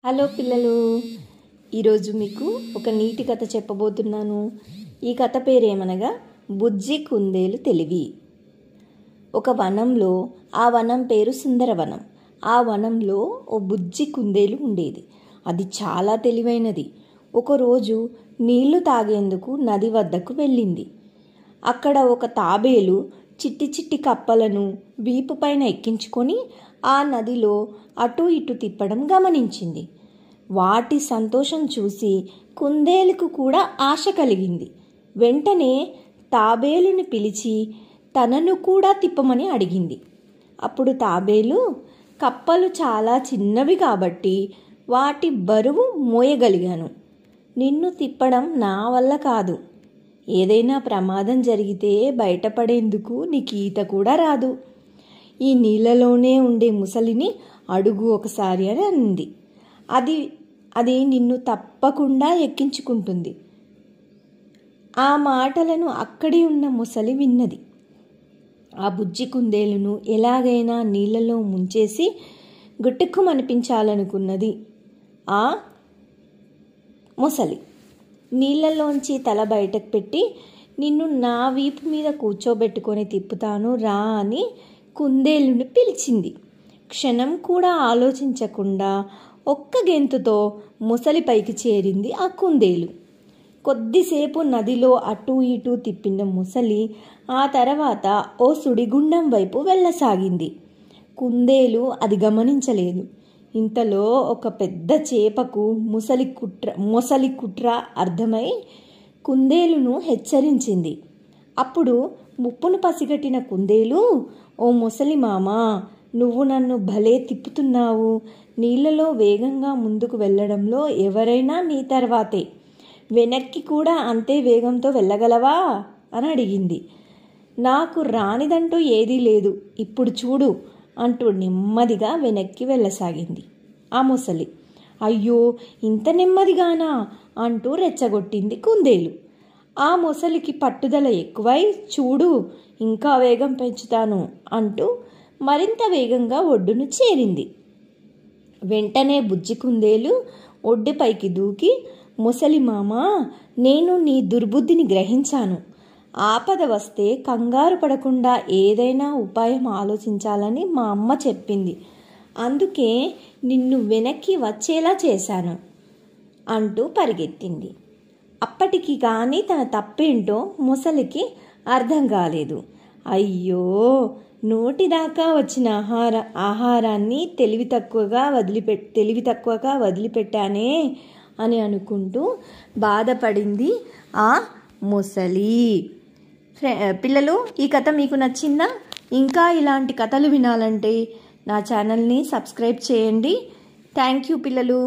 Hello పిల్లలు, ఈరోజు మీకు ఒక నీతి కథ చెప్పబోతున్నాను. ఈ కథ పేరేమనగా బుజ్జి కుందేలు తెలివి. ఒక వనంలో, ఆ వనం పేరు సుందరవనం. ఆ వనంలో ఓ బుజ్జి కుందేలు ఉండేది. అది చాలా తెలివైనది. ఒకరోజు నీళ్లు తాగేందుకు నది వద్దకు వెళ్ళింది. అక్కడ ఒక తాబేలు చిట్టి చిట్టి కప్పలను వీపు పైన ఎక్కించుకొని ఆ నదిలో అటు ఇటు తిప్పడం గమనించింది. వాటి సంతోషం చూసి కుందేలుకు కూడా ఆశ కలిగింది. వెంటనే తాబేలుని పిలిచి తనను కూడా తిప్పమని అడిగింది. అప్పుడు తాబేలు, కప్పలు చాలా చిన్నవి కాబట్టి వాటి బరువు మోయగలిగాను. నిన్ను తిప్పడం నా వల్ల కాదు. ఏదైనా ప్రమాదం జరిగితే బయటపడేందుకు నీకు ఈత కూడా రాదు. ఈ నీళ్ళలోనే ఉండే ముసలిని అడుగు ఒకసారి అని అంది. అది నిన్ను తప్పకుండా ఎక్కించుకుంటుంది. ఆ మాటలను అక్కడి ఉన్న ముసలి విన్నది. ఆ బుజ్జి కుందేలును ఎలాగైనా నీళ్ళలో ముంచేసి గుట్టుక్కుమనిపించాలనుకున్నది. ఆ ముసలి నీళ్ళలోంచి తల బయటకు పెట్టి, నిన్ను నా వీపు మీద కూర్చోబెట్టుకొని తిప్పుతాను రా అని కుందేలుని పిలిచింది. క్షణం కూడా ఆలోచించకుండా ఒక్క గెంతుతో ముసలి పైకి చేరింది ఆ కుందేలు. కొద్దిసేపు నదిలో అటూ ఇటూ తిప్పిన ముసలి ఆ తర్వాత ఓ సుడిగుండం వైపు వెళ్ళసాగింది. కుందేలు అది గమనించలేదు. ఇంతలో ఒక పెద్ద చేపకు మొసలి కుట్ర అర్థమై కుందేలును హెచ్చరించింది. అప్పుడు ముప్పును పసిగట్టిన కుందేలు, ఓ ముసలి మామా, నువ్వు నన్ను భలే తిప్పుతున్నావు. నీళ్ళలో వేగంగా ముందుకు వెళ్ళడంలో ఎవరైనా నీ తర్వాతే. వెనక్కి కూడా అంతే వేగంతో వెళ్ళగలవా అని అడిగింది. నాకు రానిదంటూ ఏదీ లేదు, ఇప్పుడు చూడు అంటూ నెమ్మదిగా వెనక్కి వెళ్ళసాగింది ఆ ముసలి. అయ్యో, ఇంత నెమ్మదిగానా అంటూ రెచ్చగొట్టింది కుందేలు. ఆ ముసలికి పట్టుదల ఎక్కువై, చూడు ఇంకా వేగం పెంచుతాను అంటూ మరింత వేగంగా ఒడ్డును చేరింది. వెంటనే బుజ్జి కుందేలు ఒడ్డుపైకి దూకి, ముసలి మామా, నేను నీ దుర్బుద్ధిని గ్రహించాను. ఆపద వస్తే కంగారు పడకుండా ఏదైనా ఉపాయం ఆలోచించాలని మా అమ్మ చెప్పింది. అందుకే నిన్ను వెనక్కి వచ్చేలా చేశాను అంటూ పరిగెత్తింది. అప్పటికి కానీ తన తప్పేంటో ముసలికి అర్థం కాలేదు. అయ్యో, నోటిదాకా వచ్చిన ఆహారాన్ని తెలివి తక్కువగా వదిలిపెట్టానే అని అనుకుంటూ బాధపడింది ఆ ముసలి. పిల్లలు, ఈ కథ మీకు నచ్చిందా? ఇంకా ఇలాంటి కథలు వినాలంటే నా ఛానల్ని సబ్స్క్రైబ్ చేయండి. థ్యాంక్ యూ పిల్లలు.